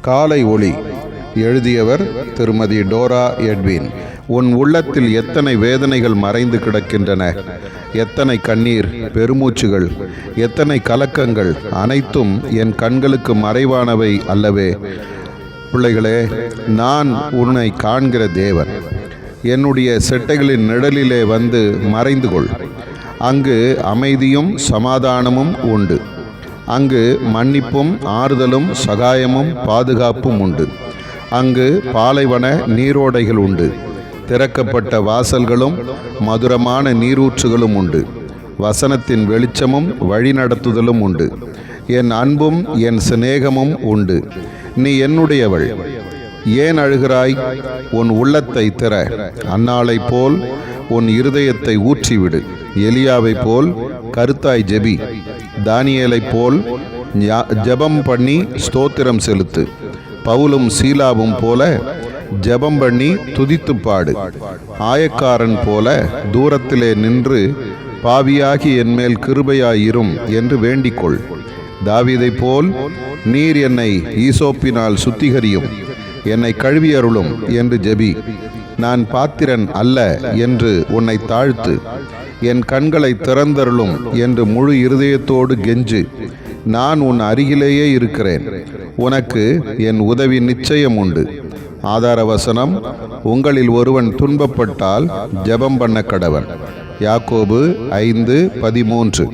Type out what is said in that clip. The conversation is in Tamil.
காலை ஒளி. எழுதியவர் திருமதி டோரா எட்வின். உன் உள்ளத்தில் எத்தனை வேதனைகள் மறைந்து கிடக்கின்றன, எத்தனை கண்ணீர், பெருமூச்சுகள், எத்தனை கலக்கங்கள், அனைத்தும் என் கண்களுக்கு மறைவானவை அல்லவே. பிள்ளைகளே, நான் உன்னை காண்கிற தேவன். என்னுடைய செட்டைகளின் நிழலிலே வந்து மறைந்து கொள். அங்கு அமைதியும் சமாதானமும் உண்டு. அங்கு மன்னிப்பும் ஆறுதலும் சகாயமும் பாதுகாப்பும் உண்டு. அங்கு பாலைவன நீரோடைகள் உண்டு. திறக்கப்பட்ட வாசல்களும் மதுரமான நீரூற்றுகளும் உண்டு. வசனத்தின் வெளிச்சமும் வழிநடத்துதலும் உண்டு. என் அன்பும் என் சிநேகமும் உண்டு. நீ என்னுடையவள். ஏன் அழுகிறாய்? உன் உள்ளத்தை திற. அன்னாளைப் போல் உன் இருதயத்தை ஊற்றிவிடு. எலியாவைப் போல் கருத்தாய் ஜெபி. தானியேலைப் போல் ஜெபம் பண்ணி ஸ்தோத்திரம் செலுத்து. பவுலும் சீலாவும் போல ஜெபம் பண்ணி துதித்து பாடு. ஆயக்காரன் போல தூரத்திலே நின்று பாவியாகி என்மேல் கிருபையாயிரும் என்று வேண்டிக்கொள். தாவீதைப் போல் நீர் என்னை ஈசோப்பினால் சுத்திகரியும், என்னை கழுவியருளும் என்று ஜெபி. நான் பாத்திரன் அல்ல என்று உன்னை தாழ்த்து. என் கண்களை திறந்தருளும் என்று முழு இருதயத்தோடு கெஞ்சு. நான் உன் அருகிலேயே இருக்கிறேன். உனக்கு என் உதவி நிச்சயம் உண்டு. ஆதார வசனம், உங்களில் ஒருவன் துன்பப்பட்டால் ஜெபம் பண்ண கடவன். யாக்கோபு 5:13.